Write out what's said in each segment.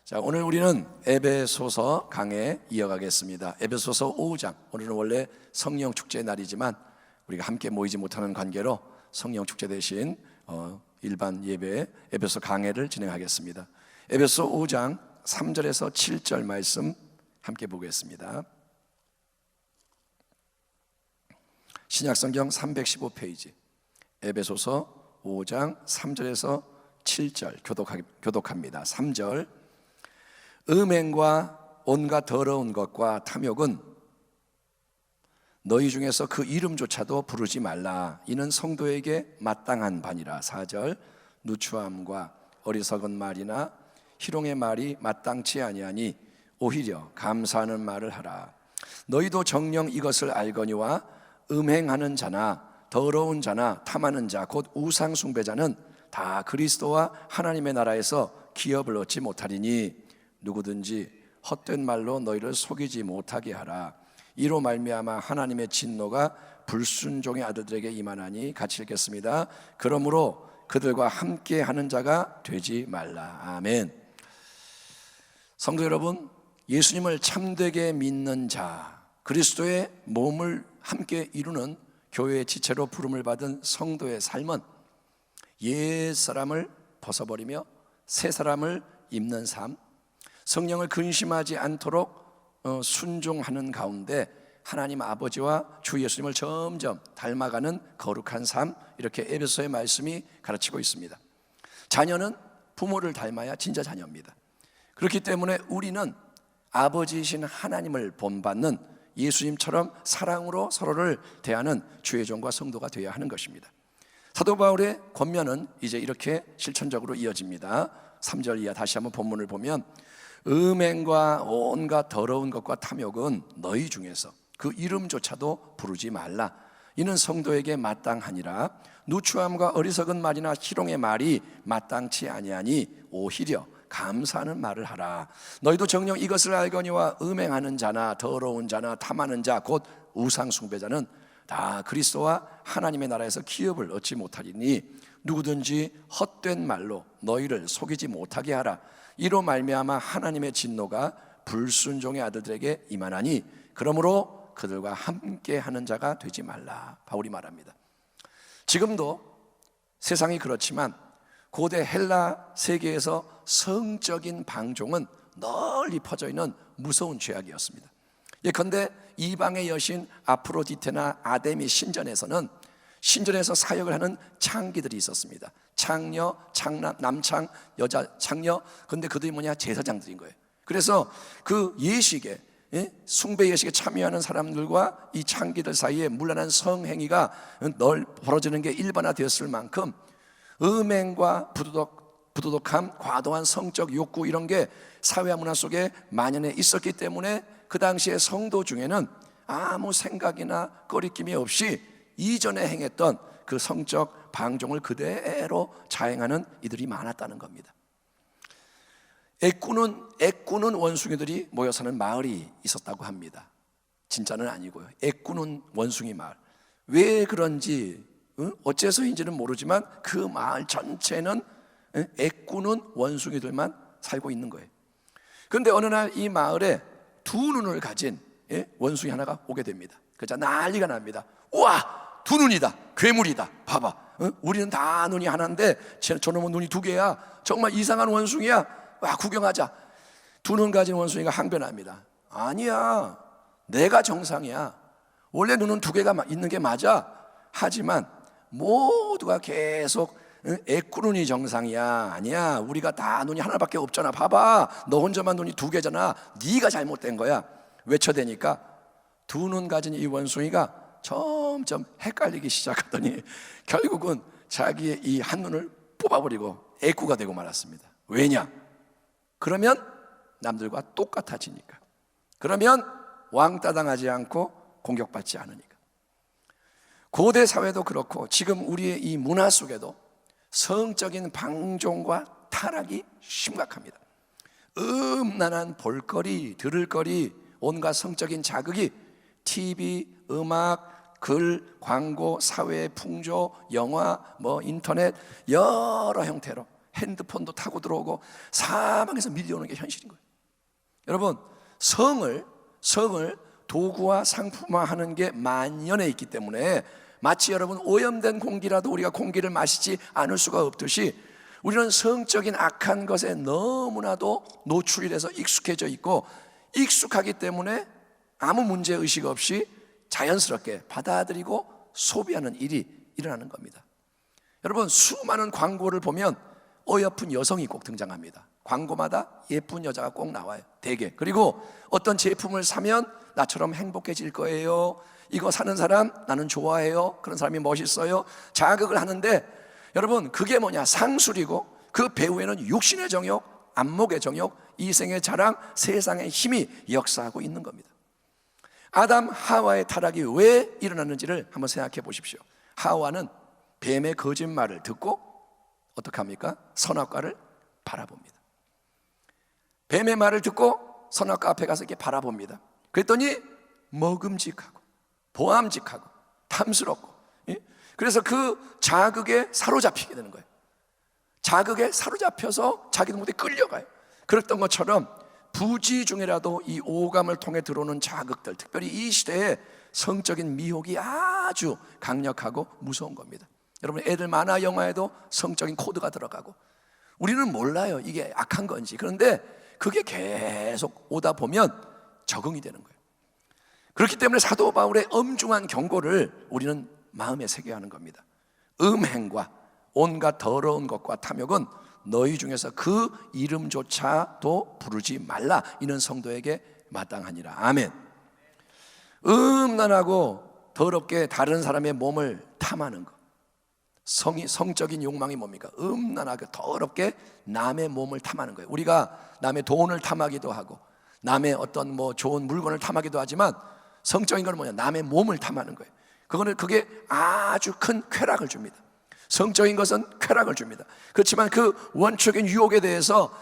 자, 오늘 우리는 에베소서 강해 이어가겠습니다. 에베소서 5장. 오늘은 원래 성령 축제 날이지만 우리가 함께 모이지 못하는 관계로 성령 축제 대신 일반 예배 에베소 강해를 진행하겠습니다. 에베소 5장 3절에서 7절 말씀 함께 보겠습니다. 신약성경 315페이지 에베소서 5장 3절에서 7절 교독합니다. 3절. 음행과 온갖 더러운 것과 탐욕은 너희 중에서 그 이름조차도 부르지 말라. 이는 성도에게 마땅한 바니라. 4절. 누추함과 어리석은 말이나 희롱의 말이 마땅치 아니하니 오히려 감사하는 말을 하라. 너희도 정녕 이것을 알거니와 음행하는 자나 더러운 자나 탐하는 자 곧 우상 숭배자는 다 그리스도와 하나님의 나라에서 기업을 얻지 못하리니 누구든지 헛된 말로 너희를 속이지 못하게 하라. 이로 말미암아 하나님의 진노가 불순종의 아들들에게 임하나니. 같이 읽겠습니다. 그러므로 그들과 함께 하는 자가 되지 말라. 아멘. 성도 여러분, 예수님을 참되게 믿는 자, 그리스도의 몸을 함께 이루는 교회의 지체로 부름을 받은 성도의 삶은 옛 사람을 벗어버리며 새 사람을 입는 삶, 성령을 근심하지 않도록 순종하는 가운데 하나님 아버지와 주 예수님을 점점 닮아가는 거룩한 삶, 이렇게 에베소의 말씀이 가르치고 있습니다. 자녀는 부모를 닮아야 진짜 자녀입니다. 그렇기 때문에 우리는 아버지이신 하나님을 본받는 예수님처럼 사랑으로 서로를 대하는 주의 종과 성도가 되어야 하는 것입니다. 사도 바울의 권면은 이제 이렇게 실천적으로 이어집니다. 3절 이하 다시 한번 본문을 보면 음행과 온갖 더러운 것과 탐욕은 너희 중에서 그 이름조차도 부르지 말라. 이는 성도에게 마땅하니라. 누추함과 어리석은 말이나 희롱의 말이 마땅치 아니하니 오히려 감사하는 말을 하라. 너희도 정녕 이것을 알거니와 음행하는 자나 더러운 자나 탐하는 자 곧 우상 숭배자는 다 그리스도와 하나님의 나라에서 기업을 얻지 못하리니 누구든지 헛된 말로 너희를 속이지 못하게 하라. 이로 말미암아 하나님의 진노가 불순종의 아들들에게 임하나니 그러므로 그들과 함께 하는 자가 되지 말라. 바울이 말합니다. 지금도 세상이 그렇지만 고대 헬라 세계에서 성적인 방종은 널리 퍼져 있는 무서운 죄악이었습니다. 예컨대 이방의 여신 아프로디테나 아데미 신전에서 사역을 하는 창기들이 있었습니다. 창녀, 남창, 여자 창녀. 근데 그들이 뭐냐? 제사장들인 거예요. 그래서 그 예식에, 숭배 예식에 참여하는 사람들과 이 창기들 사이에 문란한 성행위가 널 벌어지는 게 일반화되었을 만큼 음행과 부도덕함, 과도한 성적 욕구, 이런 게 사회와 문화 속에 만연해 있었기 때문에 그 당시에 성도 중에는 아무 생각이나 꺼리낌이 없이 이전에 행했던 그 성적 방종을 그대로 자행하는 이들이 많았다는 겁니다. 애꾸는 원숭이들이 모여 사는 마을이 있었다고 합니다. 진짜는 아니고요. 애꾸는 원숭이 마을. 왜 그런지 어째서인지는 모르지만 그 마을 전체는 애꾸는 원숭이들만 살고 있는 거예요. 그런데 어느 날 이 마을에 두 눈을 가진 원숭이 하나가 오게 됩니다. 그러자 난리가 납니다. 우와! 두 눈이다. 괴물이다. 봐봐. 우리는 다 눈이 하나인데 저놈은 눈이 두 개야. 정말 이상한 원숭이야. 와, 구경하자. 두 눈 가진 원숭이가 항변합니다. 아니야, 내가 정상이야. 원래 눈은 두 개가 있는 게 맞아. 하지만 모두가 계속 애꾸눈이 정상이야. 아니야, 우리가 다 눈이 하나밖에 없잖아. 봐봐, 너 혼자만 눈이 두 개잖아. 네가 잘못된 거야. 외쳐대니까 두 눈 가진 이 원숭이가 점점 헷갈리기 시작하더니 결국은 자기의 이 한눈을 뽑아버리고 애꾸가 되고 말았습니다. 왜냐? 그러면 남들과 똑같아지니까. 그러면 왕따 당하지 않고 공격받지 않으니까. 고대 사회도 그렇고 지금 우리의 이 문화 속에도 성적인 방종과 타락이 심각합니다. 음란한 볼거리, 들을거리, 온갖 성적인 자극이 TV, 음악, 글, 광고, 사회 풍조, 영화, 인터넷 여러 형태로 핸드폰도 타고 들어오고 사방에서 밀려오는 게 현실인 거예요. 여러분, 성을 도구와 상품화하는 게 만연해 있기 때문에 마치 여러분 오염된 공기라도 우리가 공기를 마시지 않을 수가 없듯이 우리는 성적인 악한 것에 너무나도 노출이 돼서 익숙해져 있고, 익숙하기 때문에 아무 문제의식 없이 자연스럽게 받아들이고 소비하는 일이 일어나는 겁니다. 여러분, 수많은 광고를 보면 어여쁜 여성이 꼭 등장합니다. 광고마다 예쁜 여자가 꼭 나와요, 대개. 그리고 어떤 제품을 사면 나처럼 행복해질 거예요, 이거 사는 사람 나는 좋아해요, 그런 사람이 멋있어요, 자극을 하는데 여러분, 그게 뭐냐? 상술이고 그 배후에는 육신의 정욕, 안목의 정욕, 이생의 자랑, 세상의 힘이 역사하고 있는 겁니다. 아담 하와의 타락이 왜 일어났는지를 한번 생각해 보십시오. 하와는 뱀의 거짓말을 듣고 어떻게 합니까? 선악과를 바라봅니다. 뱀의 말을 듣고 선악과 앞에 가서 이렇게 바라봅니다. 그랬더니 먹음직하고 보암직하고 탐스럽고, 그래서 그 자극에 사로잡히게 되는 거예요. 자극에 사로잡혀서 자기도 못해 끌려가요. 그랬던 것처럼 부지 중에라도 이 오감을 통해 들어오는 자극들, 특별히 이 시대에 성적인 미혹이 아주 강력하고 무서운 겁니다. 여러분, 애들 만화 영화에도 성적인 코드가 들어가고 우리는 몰라요, 이게 악한 건지. 그런데 그게 계속 오다 보면 적응이 되는 거예요. 그렇기 때문에 사도 바울의 엄중한 경고를 우리는 마음에 새겨야 하는 겁니다. 음행과 온갖 더러운 것과 탐욕은 너희 중에서 그 이름조차도 부르지 말라, 이는 성도에게 마땅하니라. 아멘. 음란하고 더럽게 다른 사람의 몸을 탐하는 것, 성적인 욕망이 뭡니까? 음란하게 더럽게 남의 몸을 탐하는 거예요. 우리가 남의 돈을 탐하기도 하고 남의 어떤 뭐 좋은 물건을 탐하기도 하지만 성적인 건 뭐냐? 남의 몸을 탐하는 거예요. 그게 아주 큰 쾌락을 줍니다. 성적인 것은 쾌락을 줍니다. 그렇지만 그 원초적인 유혹에 대해서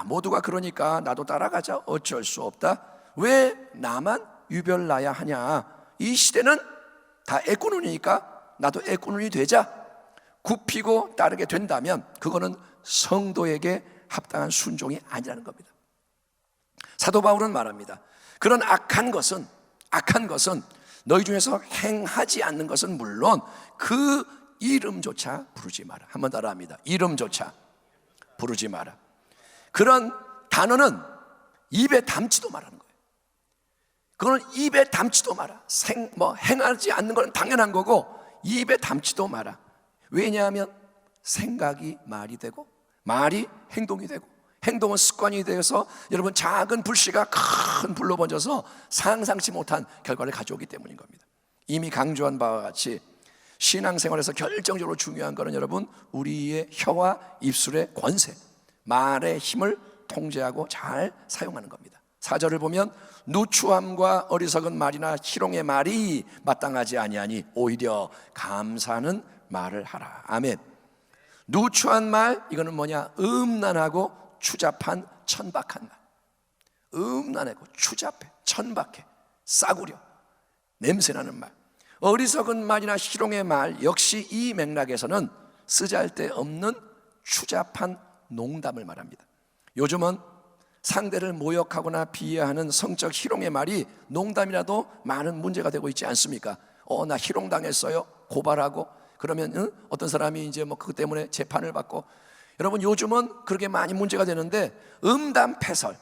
모두가 그러니까 나도 따라가자, 어쩔 수 없다, 왜 나만 유별나야 하냐, 이 시대는 다 애꾸눈이니까 나도 애꾸눈이 되자, 굽히고 따르게 된다면 그거는 성도에게 합당한 순종이 아니라는 겁니다. 사도 바울은 말합니다. 그런 악한 것은 너희 중에서 행하지 않는 것은 물론 그 이름조차 부르지 마라. 한번 따라합니다. 이름조차 부르지 마라. 그런 단어는 입에 담지도 말하는 거예요. 그거는 입에 담지도 마라. 행하지 않는 건 당연한 거고 입에 담지도 마라. 왜냐하면 생각이 말이 되고 말이 행동이 되고 행동은 습관이 되어서 여러분 작은 불씨가 큰 불로 번져서 상상치 못한 결과를 가져오기 때문인 겁니다. 이미 강조한 바와 같이 신앙생활에서 결정적으로 중요한 것은 여러분 우리의 혀와 입술의 권세, 말의 힘을 통제하고 잘 사용하는 겁니다. 4절을 보면 누추함과 어리석은 말이나 희롱의 말이 마땅하지 아니하니 오히려 감사하는 말을 하라. 아멘. 누추한 말, 이거는 뭐냐? 음란하고 추잡한 천박한 말. 음란하고 추잡해, 천박해, 싸구려, 냄새나는 말. 어리석은 말이나 희롱의 말 역시 이 맥락에서는 쓰잘데없는 추잡한 농담을 말합니다. 요즘은 상대를 모욕하거나 비하하는 성적 희롱의 말이 농담이라도 많은 문제가 되고 있지 않습니까? 나 희롱당했어요, 고발하고 그러면 어떤 사람이 이제 뭐 그것 때문에 재판을 받고. 여러분, 요즘은 그렇게 많이 문제가 되는데 음담패설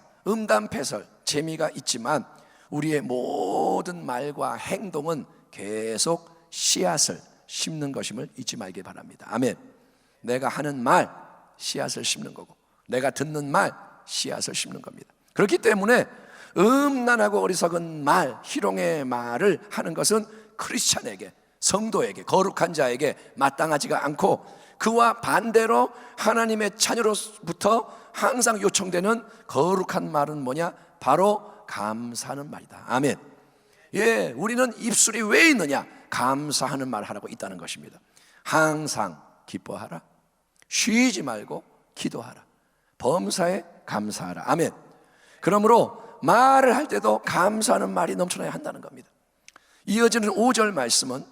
재미가 있지만 우리의 모든 말과 행동은 계속 씨앗을 심는 것임을 잊지 말기 바랍니다. 아멘. 내가 하는 말 씨앗을 심는 거고 내가 듣는 말 씨앗을 심는 겁니다. 그렇기 때문에 음란하고 어리석은 말, 희롱의 말을 하는 것은 크리스찬에게, 성도에게, 거룩한 자에게 마땅하지가 않고, 그와 반대로 하나님의 자녀로부터 항상 요청되는 거룩한 말은 뭐냐? 바로 감사하는 말이다. 아멘. 우리는 입술이 왜 있느냐? 감사하는 말 하라고 있다는 것입니다. 항상 기뻐하라, 쉬지 말고 기도하라, 범사에 감사하라. 아멘. 그러므로 말을 할 때도 감사하는 말이 넘쳐나야 한다는 겁니다. 이어지는 5절 말씀은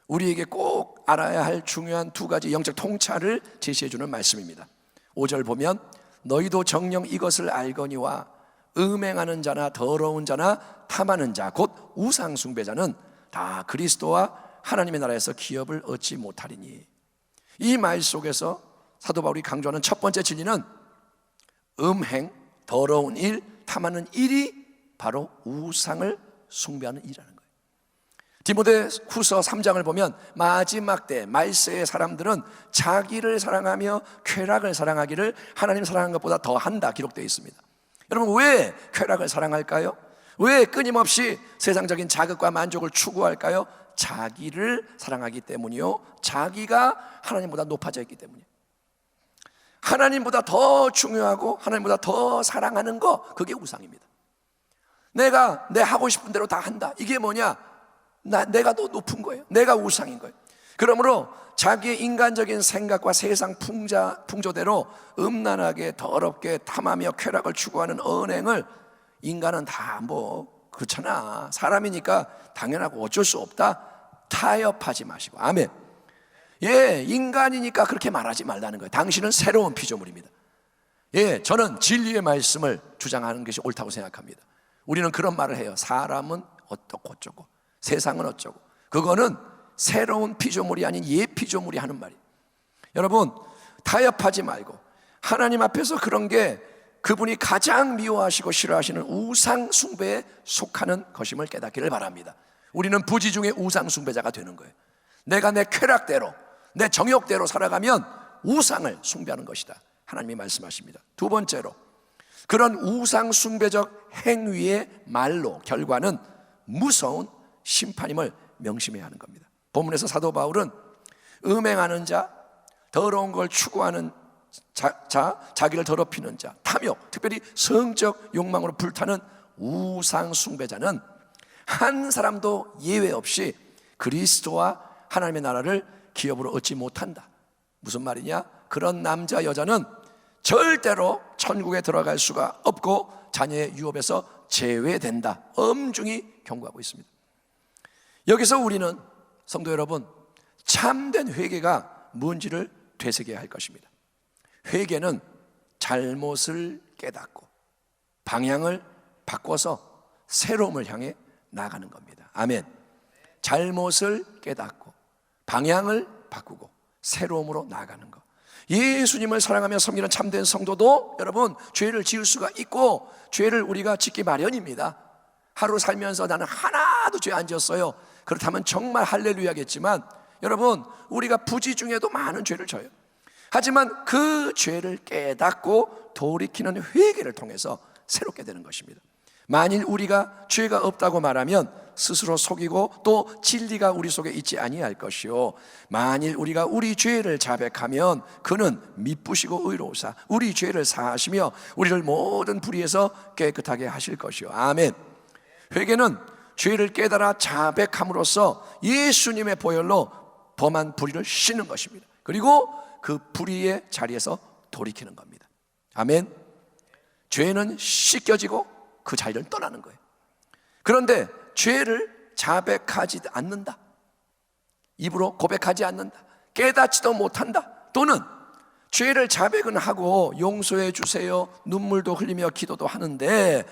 우리에게 꼭 알아야 할 중요한 두 가지 영적 통찰을 제시해 주는 말씀입니다. 5절 보면 너희도 정녕 이것을 알거니와 음행하는 자나 더러운 자나 탐하는 자 곧 우상 숭배자는 다 그리스도와 하나님의 나라에서 기업을 얻지 못하리니. 이 말 속에서 사도 바울이 강조하는 첫 번째 진리는 음행, 더러운 일, 탐하는 일이 바로 우상을 숭배하는 일이라는 거예요. 디모데후서 3장을 보면 마지막 때 말세의 사람들은 자기를 사랑하며 쾌락을 사랑하기를 하나님 사랑한 것보다 더한다 기록되어 있습니다. 여러분, 왜 쾌락을 사랑할까요? 왜 끊임없이 세상적인 자극과 만족을 추구할까요? 자기를 사랑하기 때문이요, 자기가 하나님보다 높아져 있기 때문이에요. 하나님보다 더 중요하고 하나님보다 더 사랑하는 거, 그게 우상입니다. 내가 내 하고 싶은 대로 다 한다, 이게 뭐냐? 내가 더 높은 거예요. 내가 우상인 거예요. 그러므로 자기의 인간적인 생각과 세상 풍조대로 음란하게 더럽게 탐하며 쾌락을 추구하는 언행을 인간은 다 그렇잖아, 사람이니까 당연하고 어쩔 수 없다, 타협하지 마시고. 아멘. 예, 인간이니까 그렇게 말하지 말라는 거예요. 당신은 새로운 피조물입니다. 예, 저는 진리의 말씀을 주장하는 것이 옳다고 생각합니다. 우리는 그런 말을 해요. 사람은 어떻고 어쩌고 세상은 어쩌고. 그거는 새로운 피조물이 아닌 옛 피조물이 하는 말이에요. 여러분, 타협하지 말고 하나님 앞에서 그런 게 그분이 가장 미워하시고 싫어하시는 우상 숭배에 속하는 것임을 깨닫기를 바랍니다. 우리는 부지 중에 우상 숭배자가 되는 거예요. 내가 내 쾌락대로 내 정욕대로 살아가면 우상을 숭배하는 것이다, 하나님이 말씀하십니다. 두 번째로, 그런 우상 숭배적 행위의 말로 결과는 무서운 심판임을 명심해야 하는 겁니다. 본문에서 사도 바울은 음행하는 자, 더러운 걸 추구하는 자기를 더럽히는 자, 탐욕, 특별히 성적 욕망으로 불타는 우상 숭배자는 한 사람도 예외 없이 그리스도와 하나님의 나라를 기업으로 얻지 못한다. 무슨 말이냐? 그런 남자 여자는 절대로 천국에 들어갈 수가 없고 자녀의 유업에서 제외된다, 엄중히 경고하고 있습니다. 여기서 우리는 성도 여러분, 참된 회개가 뭔지를 되새겨야 할 것입니다. 회개는 잘못을 깨닫고 방향을 바꿔서 새로움을 향해 나가는 겁니다. 아멘. 잘못을 깨닫고 방향을 바꾸고 새로움으로 나아가는 것. 예수님을 사랑하며 섬기는 참된 성도도 여러분, 죄를 지을 수가 있고 죄를 우리가 짓기 마련입니다. 하루 살면서 나는 하나도 죄 안 지었어요, 그렇다면 정말 할렐루야겠지만 여러분, 우리가 부지 중에도 많은 죄를 져요. 하지만 그 죄를 깨닫고 돌이키는 회개를 통해서 새롭게 되는 것입니다. 만일 우리가 죄가 없다고 말하면 스스로 속이고 또 진리가 우리 속에 있지 아니할 것이요, 만일 우리가 우리 죄를 자백하면 그는 미쁘시고 의로우사 우리 죄를 사하시며 우리를 모든 불의에서 깨끗하게 하실 것이요. 아멘. 회개는 죄를 깨달아 자백함으로써 예수님의 보혈로 범한 불의를 씻는 것입니다. 그리고 그 불의의 자리에서 돌이키는 겁니다. 아멘. 죄는 씻겨지고 그 자리를 떠나는 거예요. 그런데 죄를 자백하지 않는다, 입으로 고백하지 않는다, 깨닫지도 못한다, 또는 죄를 자백은 하고 용서해 주세요 눈물도 흘리며 기도도 하는데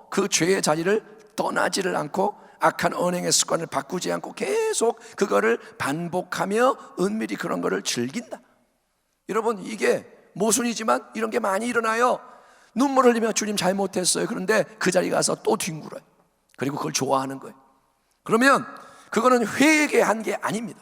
그 죄의 자리를 떠나지를 않고 악한 언행의 습관을 바꾸지 않고 계속 그거를 반복하며 은밀히 그런 거를 즐긴다. 여러분, 이게 모순이지만 이런 게 많이 일어나요. 눈물 흘리며 주님 잘못했어요, 그런데 그 자리 가서 또 뒹굴어요. 그리고 그걸 좋아하는 거예요. 그러면 그거는 회개한 게 아닙니다.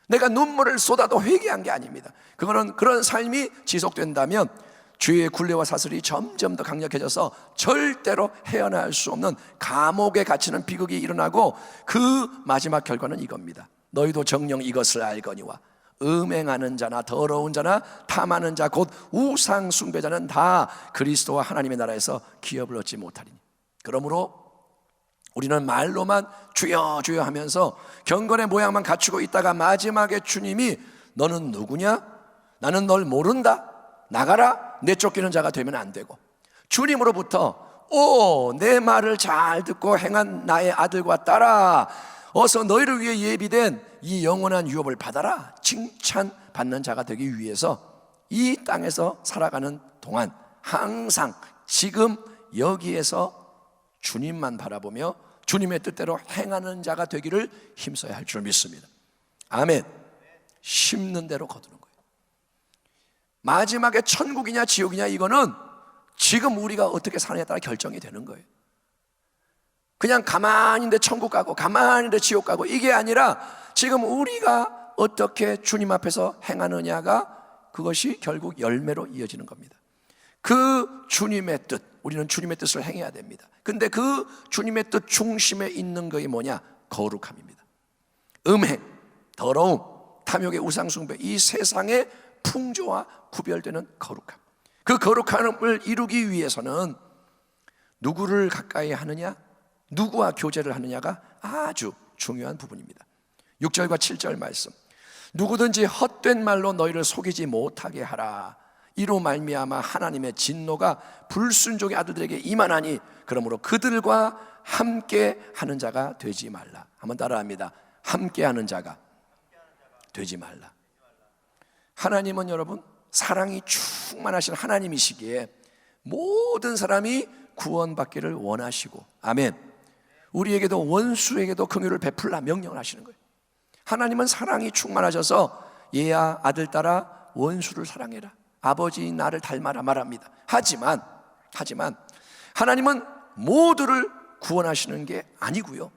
내가 눈물을 쏟아도 회개한 게 아닙니다. 그거는 그런 삶이 지속된다면 죄의 굴레와 사슬이 점점 더 강력해져서 절대로 헤어날 수 없는 감옥에 갇히는 비극이 일어나고 그 마지막 결과는 이겁니다. 너희도 정녕 이것을 알거니와 음행하는 자나 더러운 자나 탐하는 자 곧 우상 숭배자는 다 그리스도와 하나님의 나라에서 기업을 얻지 못하리니. 그러므로 우리는 말로만 주여 주여 하면서 경건의 모양만 갖추고 있다가 마지막에 주님이 너는 누구냐? 나는 널 모른다, 나가라, 내쫓기는 자가 되면 안 되고, 주님으로부터 내 말을 잘 듣고 행한 나의 아들과 딸아, 어서 너희를 위해 예비된 이 영원한 유업을 받아라, 칭찬받는 자가 되기 위해서 이 땅에서 살아가는 동안 항상 지금 여기에서 주님만 바라보며 주님의 뜻대로 행하는 자가 되기를 힘써야 할 줄 믿습니다. 아멘. 심는 대로 거두는 거예요. 마지막에 천국이냐 지옥이냐 이거는 지금 우리가 어떻게 사느냐에 따라 결정이 되는 거예요. 그냥 가만히 있는데 천국 가고 가만히 있는데 지옥 가고 이게 아니라 지금 우리가 어떻게 주님 앞에서 행하느냐가 그것이 결국 열매로 이어지는 겁니다. 그 주님의 뜻, 우리는 주님의 뜻을 행해야 됩니다. 근데 그 주님의 뜻 중심에 있는 것이 뭐냐? 거룩함입니다. 음행, 더러움, 탐욕의 우상숭배, 이 세상의 풍조와 구별되는 거룩함. 그 거룩함을 이루기 위해서는 누구를 가까이 하느냐, 누구와 교제를 하느냐가 아주 중요한 부분입니다. 6절과 7절 말씀, 누구든지 헛된 말로 너희를 속이지 못하게 하라. 이로 말미암아 하나님의 진노가 불순종의 아들들에게 임하나니 그러므로 그들과 함께 하는 자가 되지 말라. 한번 따라합니다. 함께 하는 자가 되지 말라. 하나님은 여러분 사랑이 충만하신 하나님이시기에 모든 사람이 구원받기를 원하시고, 아멘, 우리에게도 원수에게도 긍휼을 베풀라 명령을 하시는 거예요. 하나님은 사랑이 충만하셔서 얘야 아들 딸아 원수를 사랑해라, 아버지 나를 닮아라 말합니다. 하지만 하나님은 모두를 구원하시는 게 아니고요,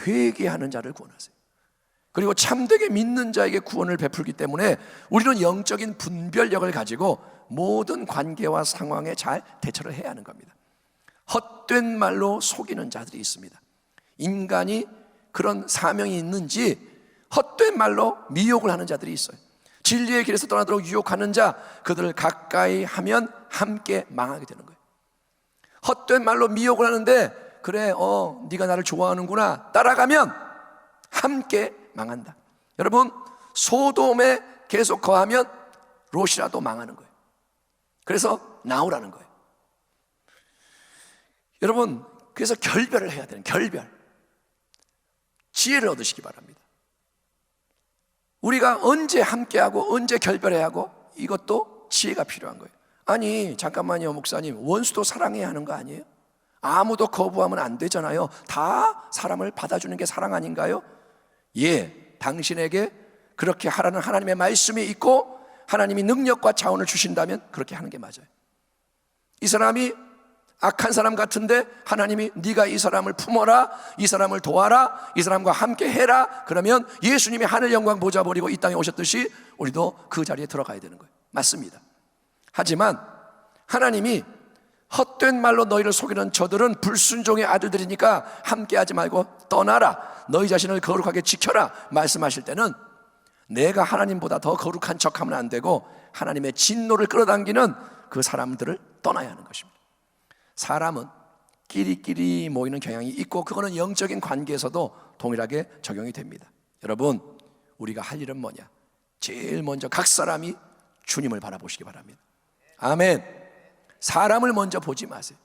회개하는 자를 구원하세요. 그리고 참되게 믿는 자에게 구원을 베풀기 때문에 우리는 영적인 분별력을 가지고 모든 관계와 상황에 잘 대처를 해야 하는 겁니다. 헛된 말로 속이는 자들이 있습니다. 인간이 그런 사명이 있는지 헛된 말로 미혹을 하는 자들이 있어요. 진리의 길에서 떠나도록 유혹하는 자, 그들을 가까이 하면 함께 망하게 되는 거예요. 헛된 말로 미혹을 하는데 그래 네가 나를 좋아하는구나 따라가면 함께 망한다. 여러분 소돔에 계속 거하면 롯이라도 망하는 거예요. 그래서 나오라는 거예요. 여러분 그래서 결별을 해야 되는, 결별, 지혜를 얻으시기 바랍니다. 우리가 언제 함께하고 언제 결별해야 하고 이것도 지혜가 필요한 거예요. 아니 잠깐만요 목사님, 원수도 사랑해야 하는 거 아니에요? 아무도 거부하면 안 되잖아요. 다 사람을 받아주는 게 사랑 아닌가요? 예, 당신에게 그렇게 하라는 하나님의 말씀이 있고 하나님이 능력과 자원을 주신다면 그렇게 하는 게 맞아요. 이 사람이 악한 사람 같은데 하나님이 네가 이 사람을 품어라, 이 사람을 도와라, 이 사람과 함께 해라, 그러면 예수님이 하늘 영광 보좌 버리고 이 땅에 오셨듯이 우리도 그 자리에 들어가야 되는 거예요. 맞습니다. 하지만 하나님이 헛된 말로 너희를 속이는 저들은 불순종의 아들들이니까 함께하지 말고 떠나라, 너희 자신을 거룩하게 지켜라 말씀하실 때는 내가 하나님보다 더 거룩한 척하면 안 되고 하나님의 진노를 끌어당기는 그 사람들을 떠나야 하는 것입니다. 사람은 끼리끼리 모이는 경향이 있고 그거는 영적인 관계에서도 동일하게 적용이 됩니다. 여러분 우리가 할 일은 뭐냐? 제일 먼저 각 사람이 주님을 바라보시기 바랍니다. 아멘. 사람을 먼저 보지 마세요.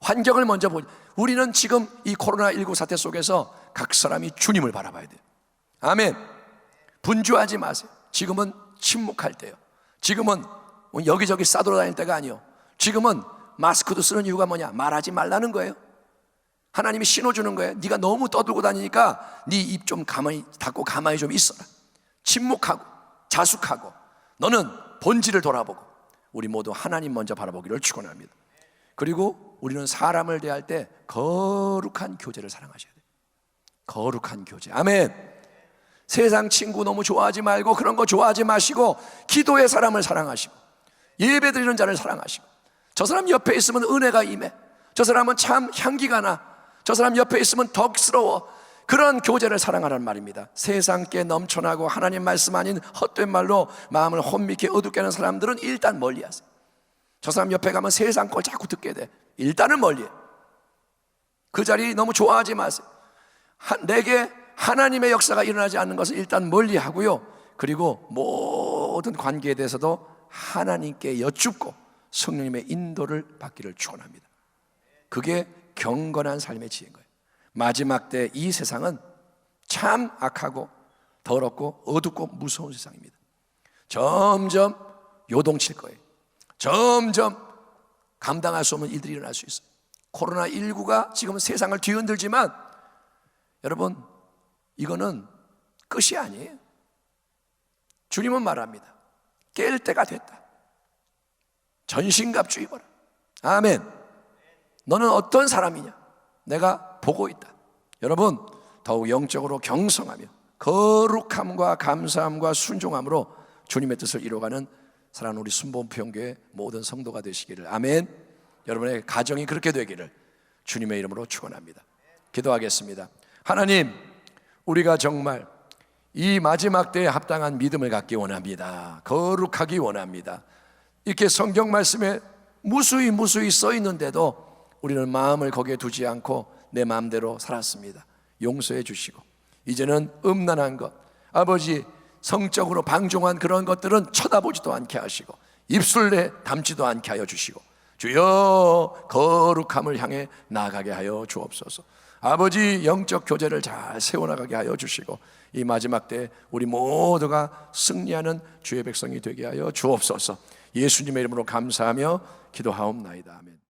환경을 먼저 보지. 우리는 지금 이 코로나19 사태 속에서 각 사람이 주님을 바라봐야 돼요. 아멘. 분주하지 마세요. 지금은 침묵할 때요. 지금은 여기저기 싸돌아다닐 때가 아니요. 지금은 마스크도 쓰는 이유가 뭐냐? 말하지 말라는 거예요. 하나님이 신호 주는 거예요. 네가 너무 떠들고 다니니까 네 입 좀 가만히 닫고 가만히 좀 있어라. 침묵하고 자숙하고 너는 본질을 돌아보고 우리 모두 하나님 먼저 바라보기를 축원합니다. 그리고 우리는 사람을 대할 때 거룩한 교제를 사랑하셔야 돼요. 거룩한 교제. 아멘. 세상 친구 너무 좋아하지 말고 그런 거 좋아하지 마시고 기도의 사람을 사랑하시고 예배 드리는 자를 사랑하시고 저 사람 옆에 있으면 은혜가 임해, 저 사람은 참 향기가 나, 저 사람 옆에 있으면 덕스러워, 그런 교제를 사랑하라는 말입니다. 세상께 넘쳐나고 하나님 말씀 아닌 헛된 말로 마음을 혼미케 어둡게 하는 사람들은 일단 멀리하세요. 저 사람 옆에 가면 세상 걸 자꾸 듣게 돼. 일단은 멀리해. 그 자리 너무 좋아하지 마세요. 내게 하나님의 역사가 일어나지 않는 것을 일단 멀리하고요, 그리고 모든 관계에 대해서도 하나님께 여쭙고 성령님의 인도를 받기를 축원합니다. 그게 경건한 삶의 지혜인 거예요. 마지막 때 이 세상은 참 악하고 더럽고 어둡고 무서운 세상입니다. 점점 요동칠 거예요. 점점 감당할 수 없는 일들이 일어날 수 있어요. 코로나19가 지금 세상을 뒤흔들지만 여러분, 이거는 끝이 아니에요. 주님은 말합니다. 깰 때가 됐다. 전신갑주의거라. 아멘. 너는 어떤 사람이냐? 내가 보고 있다. 여러분, 더욱 영적으로 경성하며 거룩함과 감사함과 순종함으로 주님의 뜻을 이루어가는 사랑하는 우리 순복음교회 모든 성도가 되시기를. 아멘. 여러분의 가정이 그렇게 되기를 주님의 이름으로 축원합니다. 기도하겠습니다. 하나님, 우리가 정말 이 마지막 때에 합당한 믿음을 갖기 원합니다. 거룩하기 원합니다. 이렇게 성경 말씀에 무수히 써 있는데도 우리는 마음을 거기에 두지 않고 내 마음대로 살았습니다. 용서해 주시고 이제는 음란한 것, 아버지 성적으로 방종한 그런 것들은 쳐다보지도 않게 하시고 입술에 담지도 않게 하여 주시고 주여 거룩함을 향해 나아가게 하여 주옵소서. 아버지 영적 교제를 잘 세워나가게 하여 주시고 이 마지막 때 우리 모두가 승리하는 주의 백성이 되게 하여 주옵소서. 예수님의 이름으로 감사하며 기도하옵나이다. 아멘.